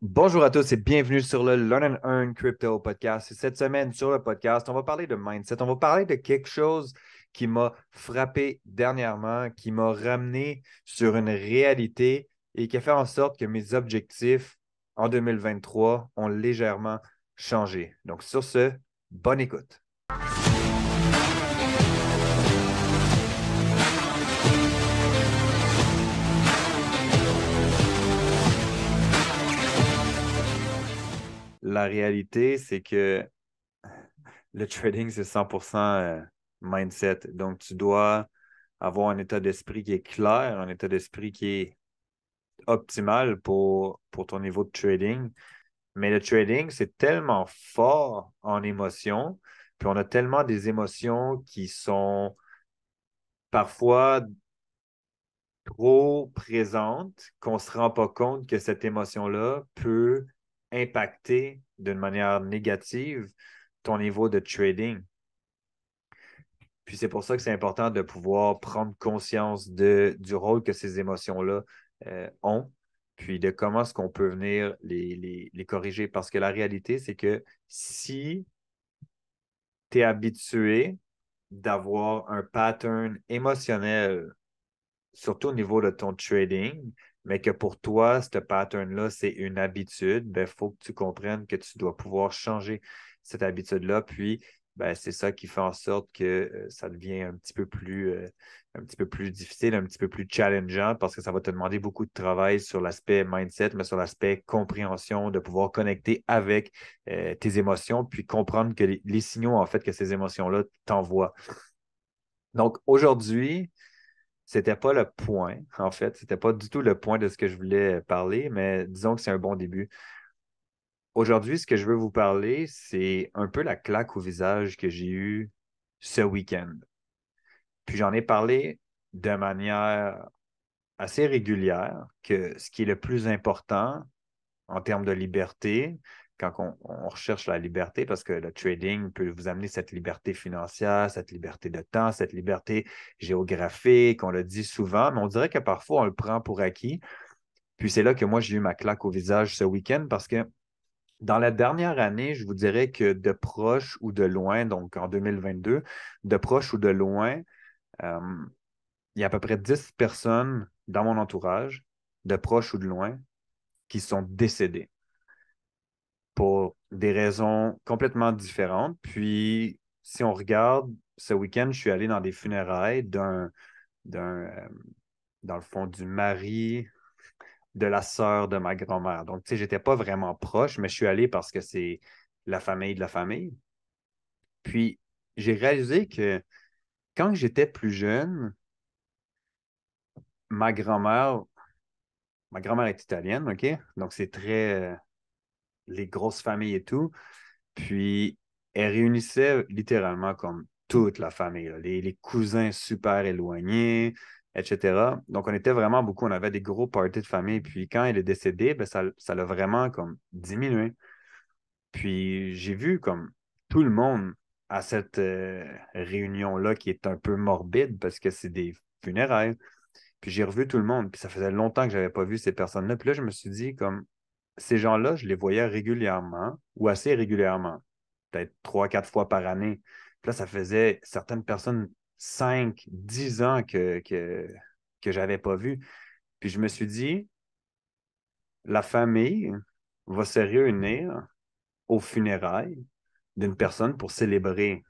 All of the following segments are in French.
Bonjour à tous et bienvenue sur le Learn and Earn Crypto Podcast. Et cette semaine, sur le podcast, on va parler de mindset. On va parler de quelque chose qui m'a frappé dernièrement, qui m'a ramené sur une réalité et qui a fait en sorte que mes objectifs en 2023 ont légèrement changé. Donc, sur ce, bonne écoute. La réalité, c'est que le trading, c'est 100% mindset. Donc, tu dois avoir un état d'esprit qui est clair, un état d'esprit qui est optimal pour ton niveau de trading. Mais le trading, c'est tellement fort en émotions, puis on a tellement des émotions qui sont parfois trop présentes qu'on ne se rend pas compte que cette émotion-là peut impacter d'une manière négative ton niveau de trading. Puis c'est pour ça que c'est important de pouvoir prendre conscience du rôle que ces émotions-là ont, puis de comment est-ce qu'on peut venir les corriger. Parce que la réalité, c'est que si tu es habitué d'avoir un pattern émotionnel, surtout au niveau de ton trading, mais que pour toi, ce pattern-là, c'est une habitude, il faut que tu comprennes que tu dois pouvoir changer cette habitude-là. Puis, c'est ça qui fait en sorte que ça devient un petit peu plus difficile, un petit peu plus challengeant parce que ça va te demander beaucoup de travail sur l'aspect mindset, mais sur l'aspect compréhension, de pouvoir connecter avec tes émotions, puis comprendre que les signaux, en fait, que ces émotions-là t'envoient. Donc, aujourd'hui, c'était pas le point, en fait. C'était pas du tout le point de ce que je voulais parler, mais disons que c'est un bon début. Aujourd'hui, ce que je veux vous parler, c'est un peu la claque au visage que j'ai eue ce week-end. Puis j'en ai parlé de manière assez régulière que ce qui est le plus important en termes de liberté, quand on recherche la liberté, parce que le trading peut vous amener cette liberté financière, cette liberté de temps, cette liberté géographique, on le dit souvent, mais on dirait que parfois on le prend pour acquis. Puis c'est là que moi j'ai eu ma claque au visage ce week-end parce que dans la dernière année, je vous dirais que de proche ou de loin, donc en 2022, de proche ou de loin, euh, il y a à peu près 10 personnes dans mon entourage, de proche ou de loin, qui sont décédées pour des raisons complètement différentes. Puis, si on regarde, ce week-end, je suis allé dans des funérailles d'un, dans le fond, du mari de la sœur de ma grand-mère. Donc, tu sais, j'étais pas vraiment proche, mais je suis allé parce que c'est la famille de la famille. Puis, j'ai réalisé que quand j'étais plus jeune, ma grand-mère, ma grand-mère est italienne, OK? Donc, c'est très les grosses familles et tout. Puis, elle réunissait littéralement comme toute la famille, là, les cousins super éloignés, etc. Donc, on était vraiment beaucoup, on avait des gros parties de famille. Puis, quand elle est décédée, ça l'a vraiment comme diminué. Puis, j'ai vu comme tout le monde à cette réunion-là qui est un peu morbide parce que c'est des funérailles. Puis, j'ai revu tout le monde. Puis, ça faisait longtemps que je n'avais pas vu ces personnes-là. Puis là, je me suis dit, comme, ces gens-là, je les voyais régulièrement ou assez régulièrement, peut-être 3, 4 fois par année. Puis là, ça faisait certaines personnes 5, 10 ans que je n'avais pas vu. Puis je me suis dit, la famille va se réunir aux funérailles d'une personne pour célébrer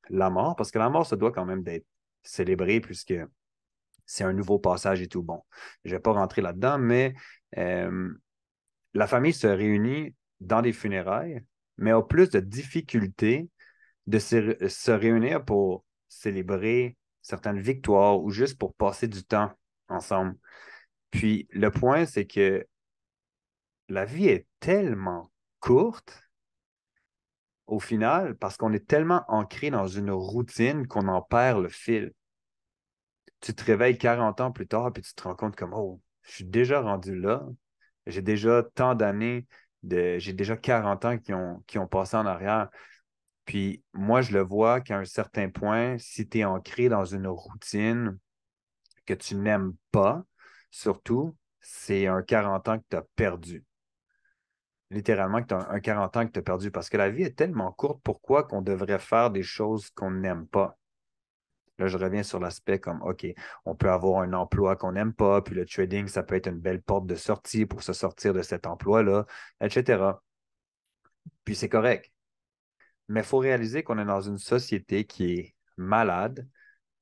la mort, parce que la mort, ça doit quand même d'être célébré puisque c'est un nouveau passage et tout. Bon, je ne vais pas rentrer là-dedans, mais euh, la famille se réunit dans des funérailles, mais a plus de difficultés de se réunir pour célébrer certaines victoires ou juste pour passer du temps ensemble. Puis le point, c'est que la vie est tellement courte au final parce qu'on est tellement ancré dans une routine qu'on en perd le fil. Tu te réveilles 40 ans plus tard, puis tu te rends compte comme, oh, je suis déjà rendu là. J'ai déjà tant d'années, j'ai déjà 40 ans qui ont passé en arrière. Puis moi, je le vois qu'à un certain point, si tu es ancré dans une routine que tu n'aimes pas, surtout, c'est un 40 ans que tu as perdu. littéralement que tu as un 40 ans que tu as perdu parce que la vie est tellement courte. Pourquoi qu'on devrait faire des choses qu'on n'aime pas? Là, je reviens sur l'aspect comme, OK, on peut avoir un emploi qu'on n'aime pas, puis le trading, ça peut être une belle porte de sortie pour se sortir de cet emploi-là, etc. Puis c'est correct. Mais il faut réaliser qu'on est dans une société qui est malade,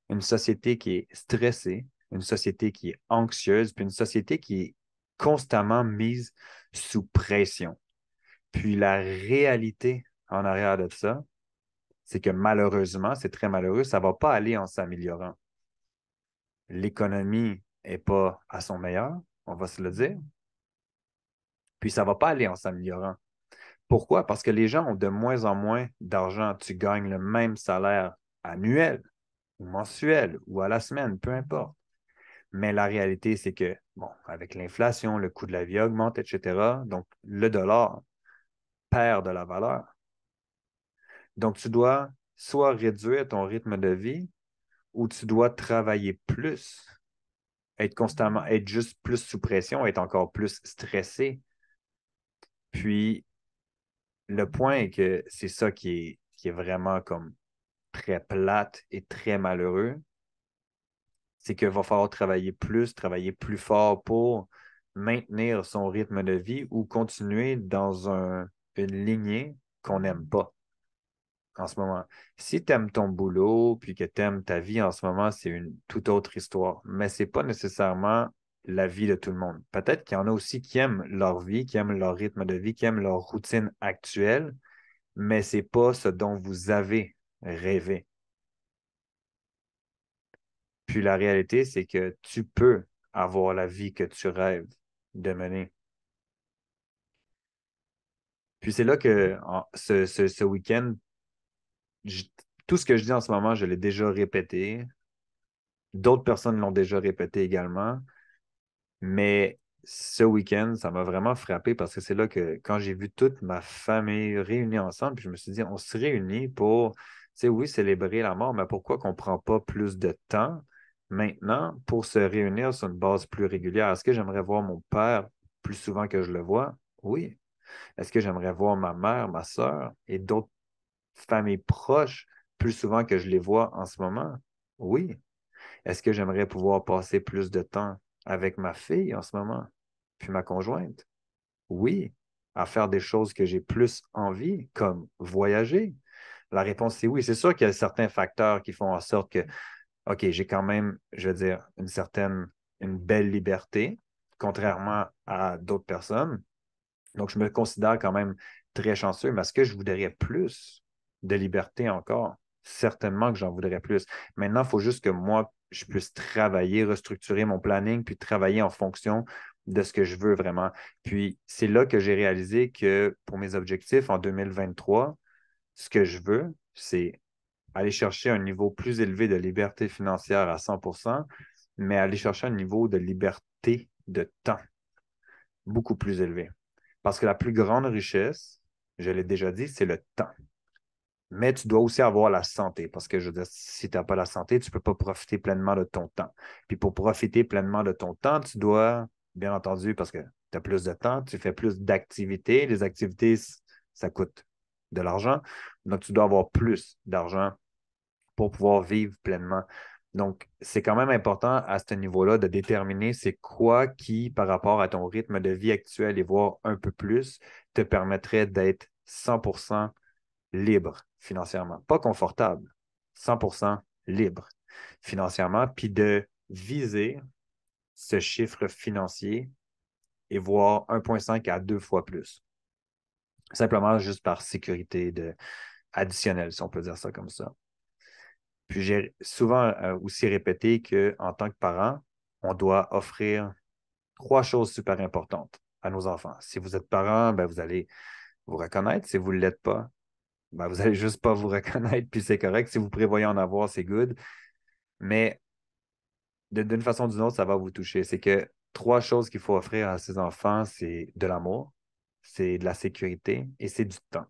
une société qui est stressée, une société qui est anxieuse, puis une société qui est constamment mise sous pression. Puis la réalité en arrière de ça, c'est que malheureusement, c'est très malheureux, ça ne va pas aller en s'améliorant. L'économie n'est pas à son meilleur, on va se le dire, puis ça ne va pas aller en s'améliorant. Pourquoi? Parce que les gens ont de moins en moins d'argent. Tu gagnes le même salaire annuel ou mensuel ou à la semaine, peu importe. Mais la réalité, c'est que, bon, avec l'inflation, le coût de la vie augmente, etc. Donc, le dollar perd de la valeur. Donc, tu dois soit réduire ton rythme de vie ou tu dois travailler plus, être constamment, être juste plus sous pression, être encore plus stressé. Puis, le point est que c'est ça qui est vraiment comme très plate et très malheureux, c'est qu'il va falloir travailler plus fort pour maintenir son rythme de vie ou continuer dans une lignée qu'on n'aime pas en ce moment. Si tu aimes ton boulot puis que tu aimes ta vie en ce moment, c'est une toute autre histoire. Mais ce n'est pas nécessairement la vie de tout le monde. Peut-être qu'il y en a aussi qui aiment leur vie, qui aiment leur rythme de vie, qui aiment leur routine actuelle, mais ce n'est pas ce dont vous avez rêvé. Puis la réalité, c'est que tu peux avoir la vie que tu rêves de mener. Puis c'est là que ce week-end, je- tout ce que je dis en ce moment, je l'ai déjà répété. D'autres personnes l'ont déjà répété également. Mais ce week-end, ça m'a vraiment frappé parce que c'est là que quand j'ai vu toute ma famille réunie ensemble, puis je me suis dit, on se réunit pour, tu sais, oui, célébrer la mort, mais pourquoi qu'on ne prend pas plus de temps maintenant pour se réunir sur une base plus régulière? Est-ce que j'aimerais voir mon père plus souvent que je le vois? Oui. Est-ce que j'aimerais voir ma mère, ma soeur et d'autres familles proches plus souvent que je les vois en ce moment? Oui. Est-ce que j'aimerais pouvoir passer plus de temps avec ma fille en ce moment, puis ma conjointe? Oui. À faire des choses que j'ai plus envie, comme voyager? La réponse, c'est oui. C'est sûr qu'il y a certains facteurs qui font en sorte que, OK, j'ai quand même, je veux dire, une belle liberté, contrairement à d'autres personnes. Donc, je me considère quand même très chanceux, mais est-ce que je voudrais plus de liberté encore? Certainement que j'en voudrais plus. Maintenant, il faut juste que moi, je puisse travailler, restructurer mon planning, puis travailler en fonction de ce que je veux vraiment. Puis, c'est là que j'ai réalisé que pour mes objectifs en 2023, ce que je veux, c'est aller chercher un niveau plus élevé de liberté financière à 100%, mais aller chercher un niveau de liberté de temps beaucoup plus élevé. Parce que la plus grande richesse, je l'ai déjà dit, c'est le temps. Mais tu dois aussi avoir la santé, parce que je veux dire, si tu n'as pas la santé, tu ne peux pas profiter pleinement de ton temps. Puis pour profiter pleinement de ton temps, tu dois, bien entendu, parce que tu as plus de temps, tu fais plus d'activités. Les activités, ça coûte de l'argent. Donc, tu dois avoir plus d'argent pour pouvoir vivre pleinement. Donc, c'est quand même important à ce niveau-là de déterminer c'est quoi qui, par rapport à ton rythme de vie actuel et voir un peu plus, te permettrait d'être 100% libre financièrement. Pas confortable, 100% libre financièrement, puis de viser ce chiffre financier et voir 1,5 à 2 fois plus. Simplement juste par sécurité additionnelle, si on peut dire ça comme ça. Puis j'ai souvent aussi répété qu'en tant que parent, on doit offrir trois choses super importantes à nos enfants. Si vous êtes parent, ben, vous allez vous reconnaître. Si vous ne l'êtes pas, ben, vous n'allez juste pas vous reconnaître, puis c'est correct. Si vous prévoyez en avoir, c'est good. Mais d'une façon ou d'une autre, ça va vous toucher. C'est que trois choses qu'il faut offrir à ses enfants, c'est de l'amour, c'est de la sécurité et c'est du temps.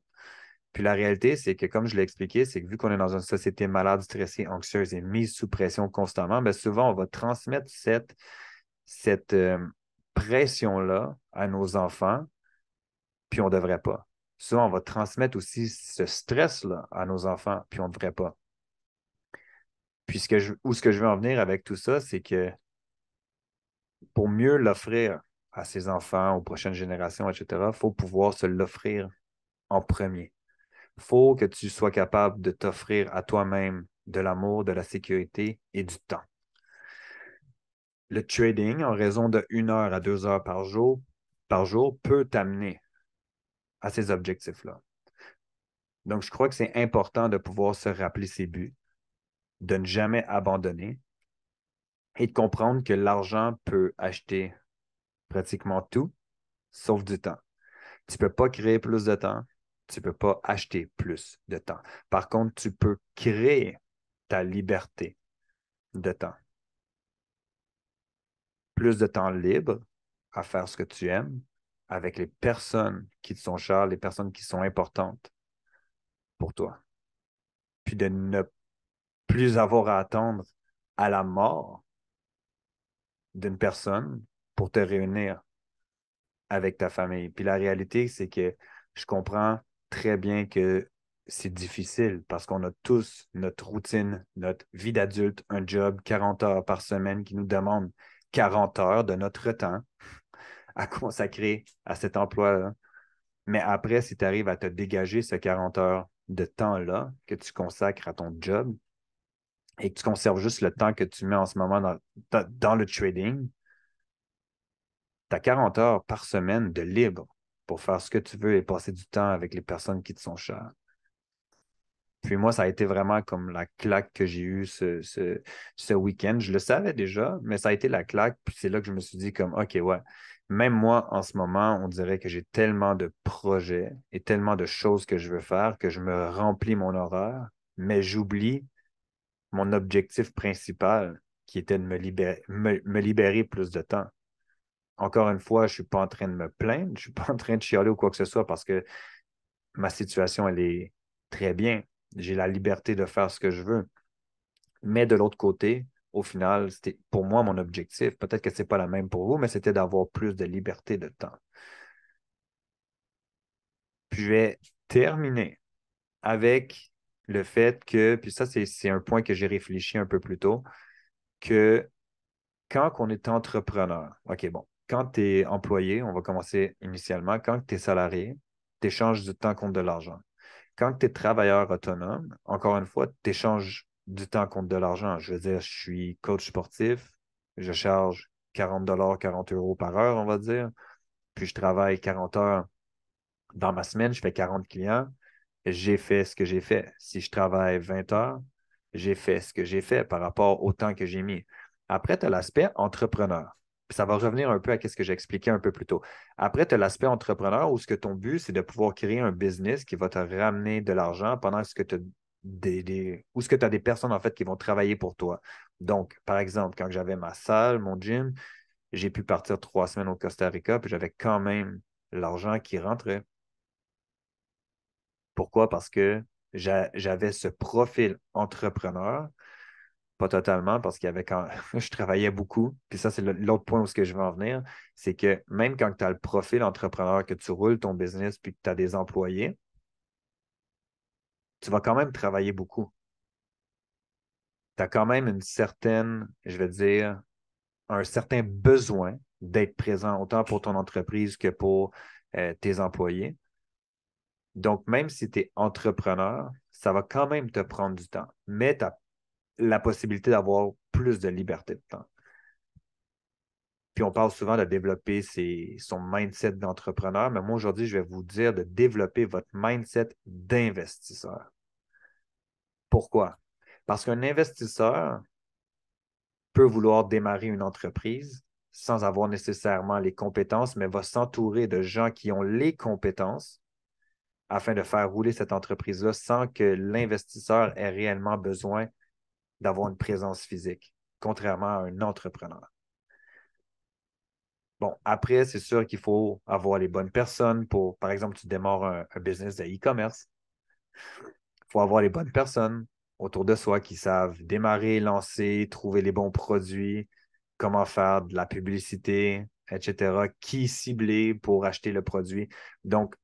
Puis la réalité, c'est que, comme je l'ai expliqué, c'est que vu qu'on est dans une société malade, stressée, anxieuse et mise sous pression constamment, bien souvent, on va transmettre cette pression-là à nos enfants. puis on ne devrait pas. Souvent, on va transmettre aussi ce stress-là à nos enfants, puis on ne devrait pas. Puis ce que je veux en venir avec tout ça, c'est que pour mieux l'offrir à ses enfants, aux prochaines générations, etc., il faut pouvoir se l'offrir en premier. Il faut que tu sois capable de t'offrir à toi-même de l'amour, de la sécurité et du temps. Le trading, en raison de 1 heure à 2 heures par jour peut t'amener à ces objectifs-là. Donc, je crois que c'est important de pouvoir se rappeler ses buts, de ne jamais abandonner et de comprendre que l'argent peut acheter pratiquement tout, sauf du temps. Tu ne peux pas créer plus de temps, tu ne peux pas acheter plus de temps. Par contre, tu peux créer ta liberté de temps. Plus de temps libre à faire ce que tu aimes avec les personnes qui te sont chères, les personnes qui sont importantes pour toi. Puis de ne plus avoir à attendre à la mort d'une personne pour te réunir avec ta famille. Puis la réalité, c'est que je comprends très bien que c'est difficile parce qu'on a tous notre routine, notre vie d'adulte, un job 40 heures par semaine qui nous demande 40 heures de notre temps à consacrer à cet emploi-là. Mais après, si tu arrives à te dégager ce 40 heures de temps-là que tu consacres à ton job et que tu conserves juste le temps que tu mets en ce moment dans le trading, tu as 40 heures par semaine de libre pour faire ce que tu veux et passer du temps avec les personnes qui te sont chères. Puis moi, ça a été vraiment comme la claque que j'ai eue ce week-end. Je le savais déjà, mais ça a été la claque. Puis c'est là que je me suis dit comme, OK, ouais, même moi, en ce moment, on dirait que j'ai tellement de projets et tellement de choses que je veux faire que je me remplis mon horaire, mais j'oublie mon objectif principal qui était de me libérer plus de temps. Encore une fois, je ne suis pas en train de me plaindre, je ne suis pas en train de chialer ou quoi que ce soit parce que ma situation, elle est très bien. J'ai la liberté de faire ce que je veux. Mais de l'autre côté, au final, c'était pour moi mon objectif. Peut-être que ce n'est pas la même pour vous, mais c'était d'avoir plus de liberté de temps. Puis je vais terminer avec le fait que, puis ça, c'est un point que j'ai réfléchi un peu plus tôt, que quand on est entrepreneur, OK, bon, quand tu es employé, on va commencer initialement, quand tu es salarié, tu échanges du temps contre de l'argent. Quand tu es travailleur autonome, encore une fois, tu échanges du temps contre de l'argent. Je veux dire, je suis coach sportif, je charge 40 $, 40 € par heure, on va dire, puis je travaille 40 heures dans ma semaine, je fais 40 clients, j'ai fait ce que j'ai fait. Si je travaille 20 heures, j'ai fait ce que j'ai fait par rapport au temps que j'ai mis. Après, tu as l'aspect entrepreneur. Puis ça va revenir un peu à ce que j'ai expliqué un peu plus tôt. Après, tu as l'aspect entrepreneur où ce que ton but, c'est de pouvoir créer un business qui va te ramener de l'argent pendant ce que tu as ou ce que tu as des personnes en fait qui vont travailler pour toi. Donc, par exemple, quand j'avais ma salle, mon gym, j'ai pu partir 3 semaines au Costa Rica, puis j'avais quand même l'argent qui rentrait. Pourquoi? Parce que j'avais ce profil entrepreneur, pas totalement, parce qu'il y avait quand je travaillais beaucoup. Puis ça, c'est l'autre point où ce que je veux en venir, c'est que même quand tu as le profil entrepreneur, que tu roules ton business puis que tu as des employés, tu vas quand même travailler beaucoup. Tu as quand même une certaine, je vais dire, un certain besoin d'être présent autant pour ton entreprise que pour tes employés. Donc, même si tu es entrepreneur, ça va quand même te prendre du temps, mais tu as la possibilité d'avoir plus de liberté de temps. Puis on parle souvent de développer son mindset d'entrepreneur, mais moi aujourd'hui, je vais vous dire de développer votre mindset d'investisseur. Pourquoi? Parce qu'un investisseur peut vouloir démarrer une entreprise sans avoir nécessairement les compétences, mais va s'entourer de gens qui ont les compétences afin de faire rouler cette entreprise-là sans que l'investisseur ait réellement besoin d'avoir une présence physique, contrairement à un entrepreneur. Bon, après, c'est sûr qu'il faut avoir les bonnes personnes pour, par exemple, tu démarres un business de e-commerce. Il faut avoir les bonnes personnes autour de soi qui savent démarrer, lancer, trouver les bons produits, comment faire de la publicité, etc., qui cibler pour acheter le produit. Donc,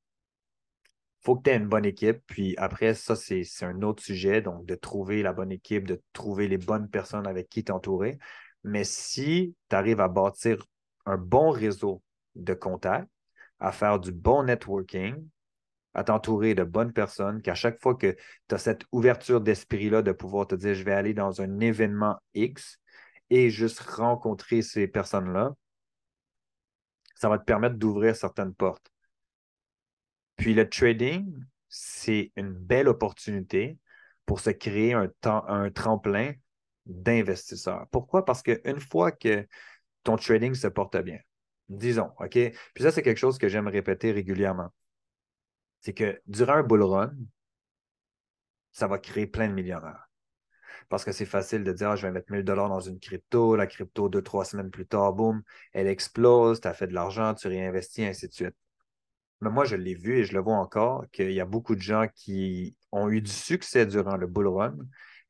faut que tu aies une bonne équipe. Puis après, ça, c'est un autre sujet. Donc, de trouver la bonne équipe, de trouver les bonnes personnes avec qui t'entourer. Mais si tu arrives à bâtir un bon réseau de contacts, à faire du bon networking, à t'entourer de bonnes personnes, qu'à chaque fois que tu as cette ouverture d'esprit-là de pouvoir te dire, je vais aller dans un événement X et juste rencontrer ces personnes-là, ça va te permettre d'ouvrir certaines portes. Puis le trading, c'est une belle opportunité pour se créer un tremplin d'investisseurs. Pourquoi? Parce qu'une fois que ton trading se porte bien, disons, OK? Puis ça, c'est quelque chose que j'aime répéter régulièrement. C'est que durant un bull run, ça va créer plein de millionnaires. Parce que c'est facile de dire, ah, je vais mettre 1000 $ dans une crypto, la crypto, 2, 3 semaines plus tard, boum, elle explose, tu as fait de l'argent, tu réinvestis, ainsi de suite. Mais moi, je l'ai vu et je le vois encore qu'il y a beaucoup de gens qui ont eu du succès durant le bull run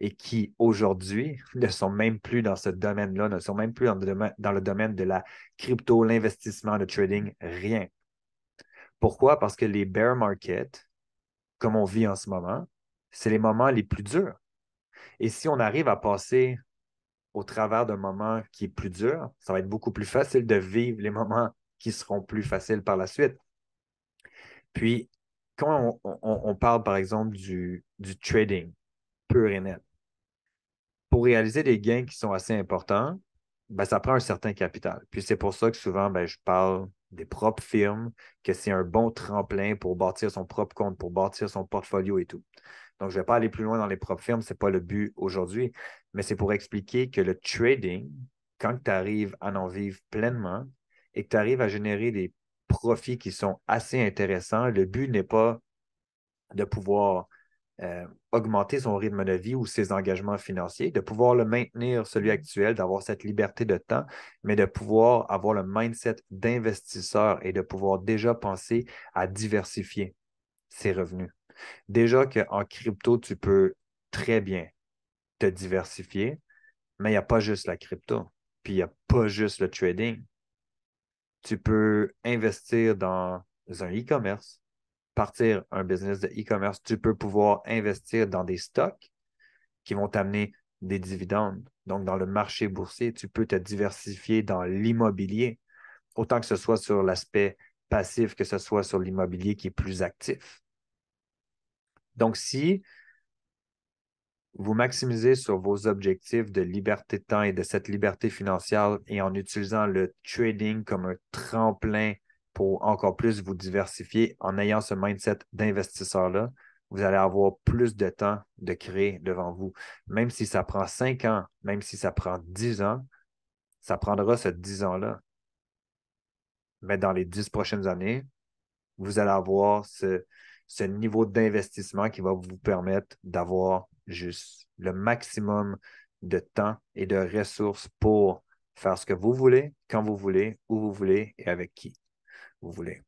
et qui, aujourd'hui, ne sont même plus dans ce domaine-là, ne sont même plus dans le domaine de la crypto, l'investissement, le trading, rien. Pourquoi? Parce que les bear markets, comme on vit en ce moment, c'est les moments les plus durs. Et si on arrive à passer au travers d'un moment qui est plus dur, ça va être beaucoup plus facile de vivre les moments qui seront plus faciles par la suite. Puis, quand on parle, par exemple, du trading pur et net, pour réaliser des gains qui sont assez importants, ben, ça prend un certain capital. Puis c'est pour ça que souvent, ben, je parle des propres firmes, que c'est un bon tremplin pour bâtir son propre compte, pour bâtir son portfolio et tout. Donc, je ne vais pas aller plus loin dans les propres firmes, ce n'est pas le but aujourd'hui, mais c'est pour expliquer que le trading, quand tu arrives à en vivre pleinement et que tu arrives à générer des profits qui sont assez intéressants, le but n'est pas de pouvoir augmenter son rythme de vie ou ses engagements financiers, de pouvoir le maintenir celui actuel, d'avoir cette liberté de temps, mais de pouvoir avoir le mindset d'investisseur et de pouvoir déjà penser à diversifier ses revenus. Déjà qu'en crypto, tu peux très bien te diversifier, mais il n'y a pas juste la crypto, puis il n'y a pas juste le trading. Tu peux investir dans un e-commerce, partir un business de e-commerce. Tu peux pouvoir investir dans des stocks qui vont t'amener des dividendes. Donc, dans le marché boursier, tu peux te diversifier dans l'immobilier, autant que ce soit sur l'aspect passif, que ce soit sur l'immobilier qui est plus actif. Donc, si vous maximisez sur vos objectifs de liberté de temps et de cette liberté financière et en utilisant le trading comme un tremplin pour encore plus vous diversifier, en ayant ce mindset d'investisseur-là, vous allez avoir plus de temps de créer devant vous. Même si ça prend 5 ans, même si ça prend 10 ans, ça prendra ce 10 ans-là. Mais dans les 10 prochaines années, vous allez avoir ce niveau d'investissement qui va vous permettre d'avoir juste le maximum de temps et de ressources pour faire ce que vous voulez, quand vous voulez, où vous voulez et avec qui vous voulez.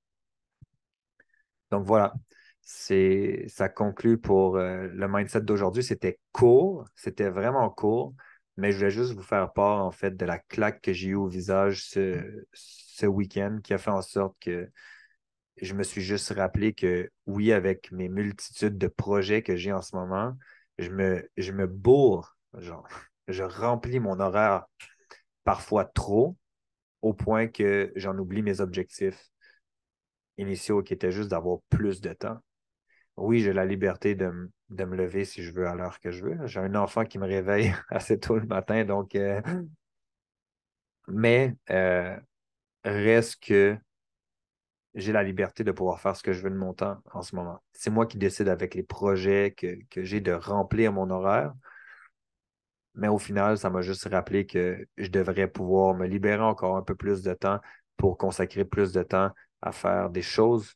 Donc voilà, ça conclut pour le mindset d'aujourd'hui. C'était court, c'était vraiment court, mais je voulais juste vous faire part en fait de la claque que j'ai eue au visage ce week-end qui a fait en sorte que je me suis juste rappelé que oui, avec mes multitudes de projets que j'ai en ce moment, je me bourre, genre, je remplis mon horaire parfois trop au point que j'en oublie mes objectifs initiaux qui étaient juste d'avoir plus de temps. Oui, j'ai la liberté de me lever si je veux à l'heure que je veux. J'ai un enfant qui me réveille assez tôt le matin, donc mais reste que j'ai la liberté de pouvoir faire ce que je veux de mon temps en ce moment. C'est moi qui décide avec les projets que j'ai de remplir mon horaire. Mais au final, ça m'a juste rappelé que je devrais pouvoir me libérer encore un peu plus de temps pour consacrer plus de temps à faire des choses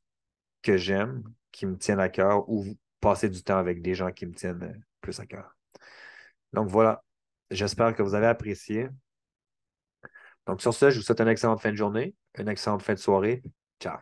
que j'aime, qui me tiennent à cœur ou passer du temps avec des gens qui me tiennent plus à cœur. Donc voilà, j'espère que vous avez apprécié. Donc sur ce, je vous souhaite une excellente fin de journée, une excellente fin de soirée. Ciao.